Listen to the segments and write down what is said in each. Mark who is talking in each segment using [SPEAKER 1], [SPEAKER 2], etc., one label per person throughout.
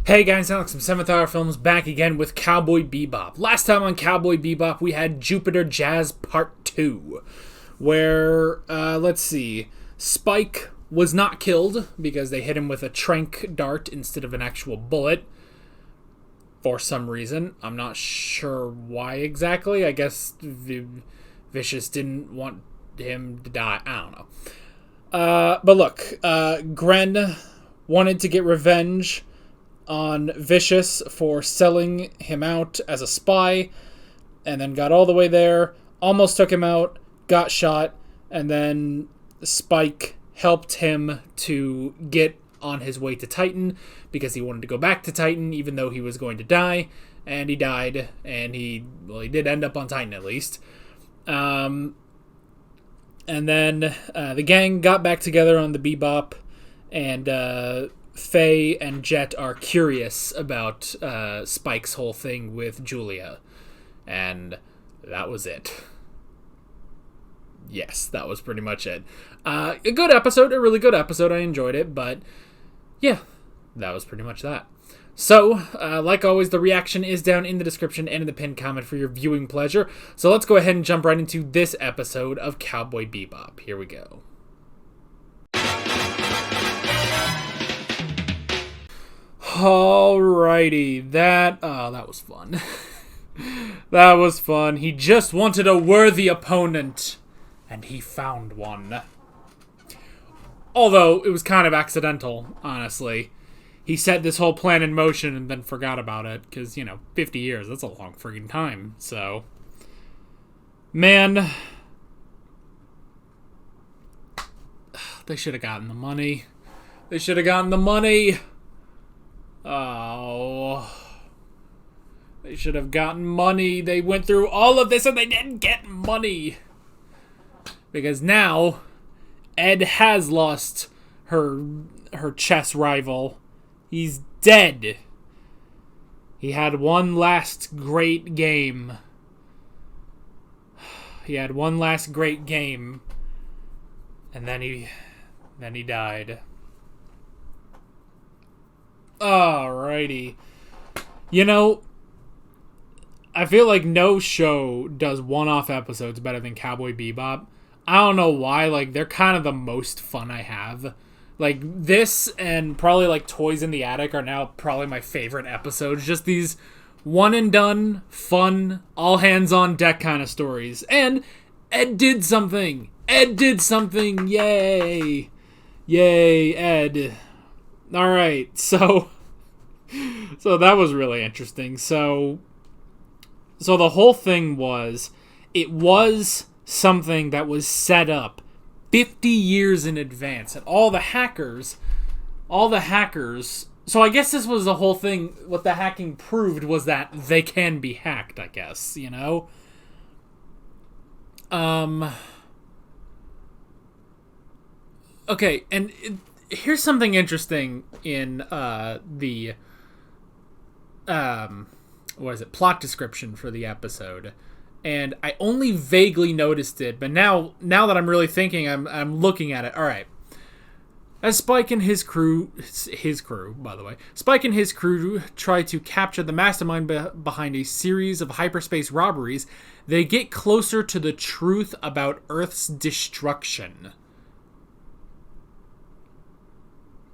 [SPEAKER 1] Hey guys, Alex from 7th Hour Films back again with Cowboy Bebop. Last time on Cowboy Bebop we had Jupiter Jazz Part 2, where, let's see, Spike was not killed because they hit him with a tranq dart instead of an actual bullet. For some reason. I'm not sure why exactly. I guess Vicious didn't want him to die. I don't know. But look, Gren wanted to get revenge on Vicious for selling him out as a spy, and then got all the way there, almost took him out, got shot, and then Spike helped him to get on his way to Titan, because he wanted to go back to Titan, even though he was going to die, and he died, and he did end up on Titan at least. And then the gang got back together on the Bebop, and Faye and Jet are curious about Spike's whole thing with Julia. And that was it. Yes, that was pretty much it. A good episode, a really good episode. I enjoyed it, but yeah, that was pretty much that. So, like always, the reaction is down in the description and in the pinned comment for your viewing pleasure. So let's go ahead and jump right into this episode of Cowboy Bebop. Here we go. Alrighty, that was fun. That was fun. He just wanted a worthy opponent, and he found one. Although, it was kind of accidental, honestly. He set this whole plan in motion and then forgot about it, because, 50 years, that's a long friggin' time, so. Man. They should have gotten the money. They should have gotten the money. Oh. They should have gotten money. They went through all of this and they didn't get money. Because now, Ed has lost her chess rival. He's dead. He had one last great game. He had one last great game. And then he died. Alrighty. I feel like no show does one-off episodes better than Cowboy Bebop. I don't know why, they're kind of the most fun I have. This and probably, Toys in the Attic are now probably my favorite episodes. Just these one-and-done, fun, all-hands-on-deck kind of stories. And Ed did something! Ed did something! Yay! Yay, Ed. Alright, so that was really interesting. So the whole thing was, it was something that was set up 50 years in advance, and all the hackers, so I guess this was the whole thing. What the hacking proved was that they can be hacked, I guess, okay, and here's something interesting in the plot description for the episode. And I only vaguely noticed it, but now that I'm really thinking, I'm looking at it. All right. As Spike and his crew, by the way, Spike and his crew try to capture the mastermind behind a series of hyperspace robberies, they get closer to the truth about Earth's destruction.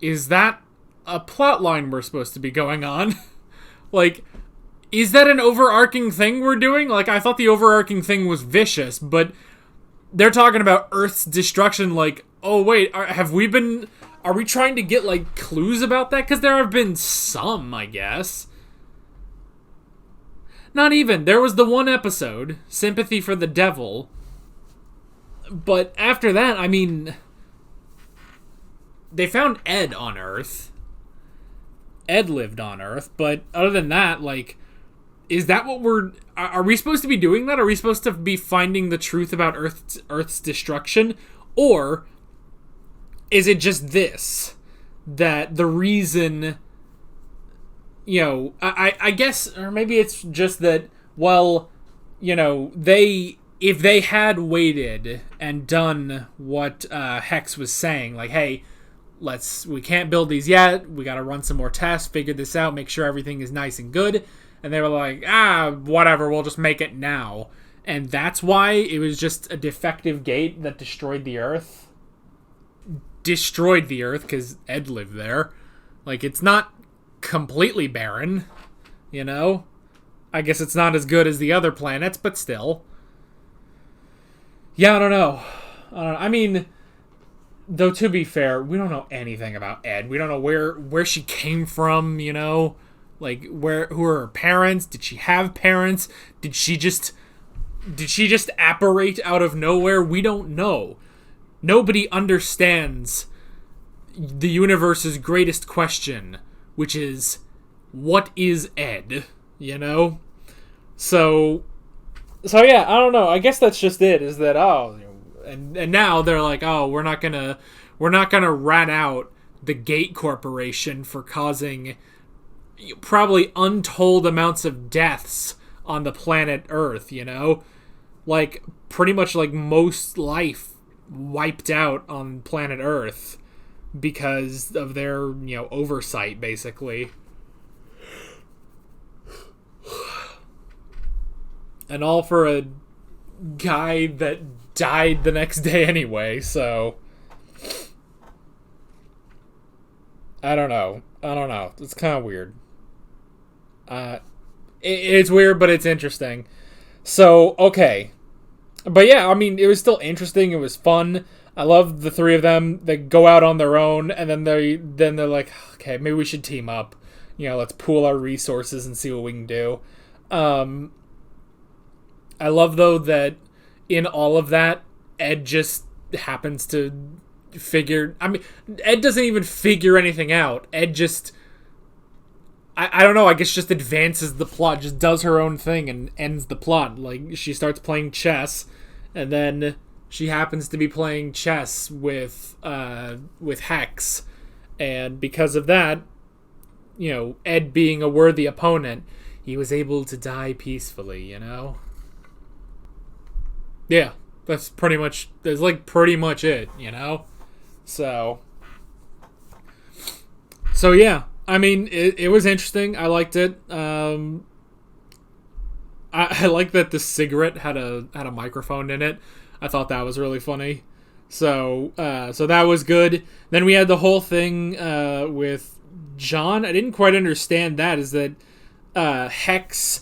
[SPEAKER 1] Is that a plot line we're supposed to be going on? Is that an overarching thing we're doing? I thought the overarching thing was Vicious, but they're talking about Earth's destruction. Oh wait, are we trying to get, clues about that? Because there have been some, I guess. Not even. There was the one episode, Sympathy for the Devil. But after that, they found Ed on Earth. Ed lived on Earth, but other than that, is that what are we supposed to be doing that? Are we supposed to be finding the truth about Earth's destruction? Or is it just this? That the reason, I guess, or maybe it's just that, if they had waited and done what Hex was saying, hey, we can't build these yet. We got to run some more tests, figure this out, make sure everything is nice and good. And they were like, whatever, we'll just make it now. And that's why it was just a defective gate that destroyed the Earth. Destroyed the Earth, because Ed lived there. Like, it's not completely barren, you know? I guess it's not as good as the other planets, but still. Yeah, I don't know. I mean, though, to be fair, we don't know anything about Ed. We don't know where she came from, you know? Like, who are her parents? Did she have parents? Did she just apparate out of nowhere? We don't know. Nobody understands the universe's greatest question, which is, what is Ed? You know? So yeah, I don't know. I guess that's just it, is that, and now they're like, we're not gonna rat out the Gate Corporation for causing probably untold amounts of deaths on the planet Earth, you know? Like, pretty much like most life wiped out on planet Earth because of their, oversight, basically. And all for a guy that died the next day anyway, so I don't know. It's kind of weird. It's weird, but it's interesting. So, okay. But yeah, I mean, it was still interesting. It was fun. I love the three of them. They go out on their own, and then they're like, okay, maybe we should team up. Let's pool our resources and see what we can do. I love, though, that in all of that, Ed just happens to figure... I mean, Ed doesn't even figure anything out. Ed just... I don't know, I guess just advances the plot, just does her own thing and ends the plot. Like, she starts playing chess, and then she happens to be playing chess with Hex. And because of that, Ed being a worthy opponent, he was able to die peacefully, Yeah, that's pretty much it, So yeah, I mean, it was interesting. I liked it. I like that the cigarette had a microphone in it. I thought that was really funny. So that was good. Then we had the whole thing with John. I didn't quite understand that. Is that Hex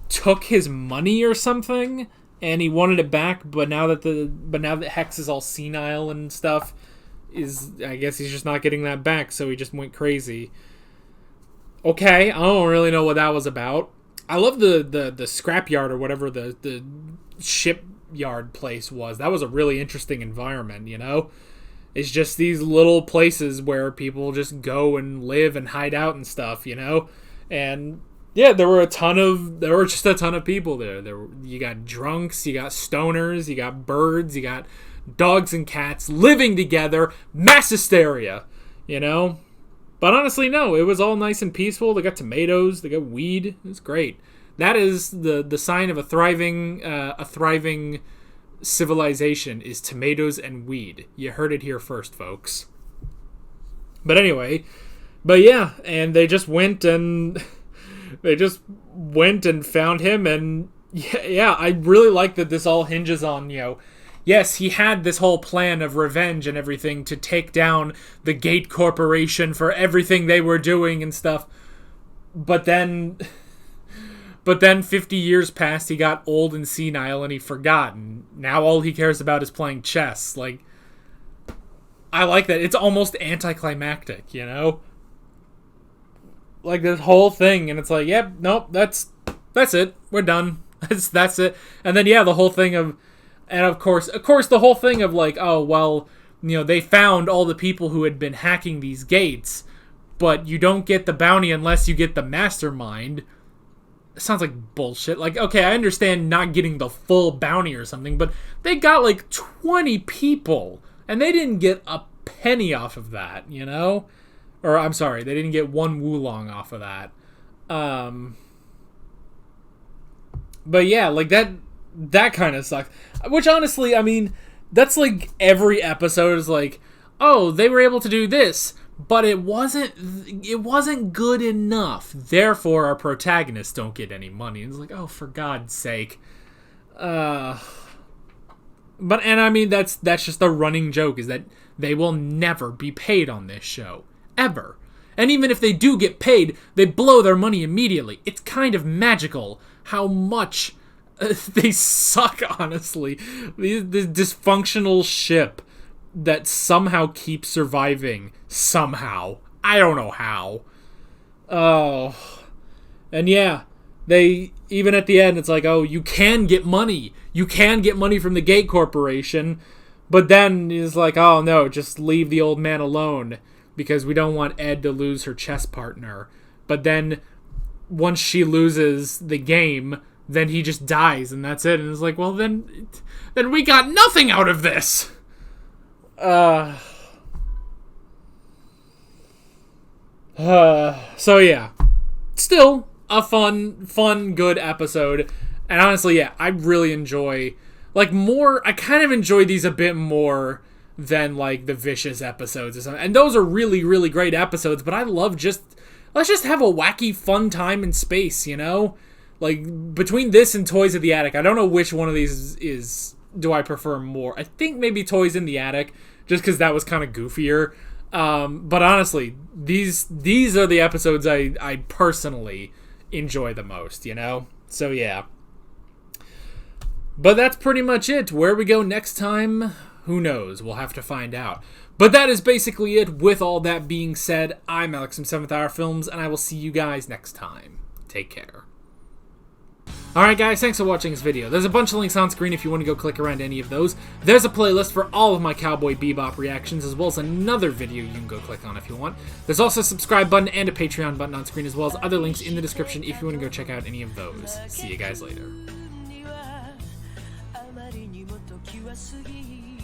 [SPEAKER 1] took his money or something? And he wanted it back, but now that Hex is all senile and stuff, I guess he's just not getting that back, so he just went crazy. Okay, I don't really know what that was about. I love the scrapyard or whatever the shipyard place was. That was a really interesting environment, It's just these little places where people just go and live and hide out and stuff, And yeah, there were just a ton of people there. You got drunks, you got stoners, you got birds, you got dogs and cats living together, mass hysteria, But honestly, no, it was all nice and peaceful. They got tomatoes, they got weed. It was great. That is the sign of a thriving civilization is tomatoes and weed. You heard it here first, folks. But yeah, and they just went and found him, and yeah, I really like that this all hinges on, yes, he had this whole plan of revenge and everything to take down the Gate Corporation for everything they were doing and stuff. But then 50 years passed, he got old and senile and he forgot. And now all he cares about is playing chess. Like, I like that. It's almost anticlimactic, Like, this whole thing, and it's like, yep, nope, that's it. We're done. That's it. And then, yeah, the whole thing of... And of course, the whole thing of like, oh, well, they found all the people who had been hacking these gates, but you don't get the bounty unless you get the mastermind. It sounds like bullshit. Like, okay, I understand not getting the full bounty or something, but they got like 20 people, and they didn't get a penny off of that, Or, I'm sorry, they didn't get one Wulong off of that. But yeah, like that kind of sucks. Which honestly, I mean, that's like every episode is like, oh, they were able to do this, but it wasn't good enough. Therefore, our protagonists don't get any money. And it's like, oh, for God's sake. But I mean, that's just the running joke, is that they will never be paid on this show. Ever. And even if they do get paid, they blow their money immediately. It's kind of magical how much they suck, honestly. This dysfunctional ship that somehow keeps surviving. Somehow. I don't know how. Oh. And yeah, they, even at the end, it's like, oh, you can get money. You can get money from the Gate Corporation. But then it's like, oh no, just leave the old man alone, because we don't want Ed to lose her chess partner. But then, once she loses the game, then he just dies, and that's it. And it's like, well, then we got nothing out of this! So yeah. Still, a fun, good episode. And honestly, yeah, I really enjoy, I kind of enjoy these a bit more than, the Vicious episodes or something. And those are really, really great episodes, but I love let's just have a wacky, fun time in space, you know? Between this and Toys in the Attic, I don't know which one of these do I prefer more. I think maybe Toys in the Attic, just because that was kind of goofier. But honestly, these are the episodes I personally enjoy the most, you know? So yeah. But that's pretty much it. Where we go next time, who knows? We'll have to find out. But that is basically it. With all that being said, I'm Alex from 7th Hour Films, and I will see you guys next time. Take care. Alright guys, thanks for watching this video. There's a bunch of links on screen if you want to go click around any of those. There's a playlist for all of my Cowboy Bebop reactions, as well as another video you can go click on if you want. There's also a subscribe button and a Patreon button on screen, as well as other links in the description if you want to go check out any of those. See you guys later.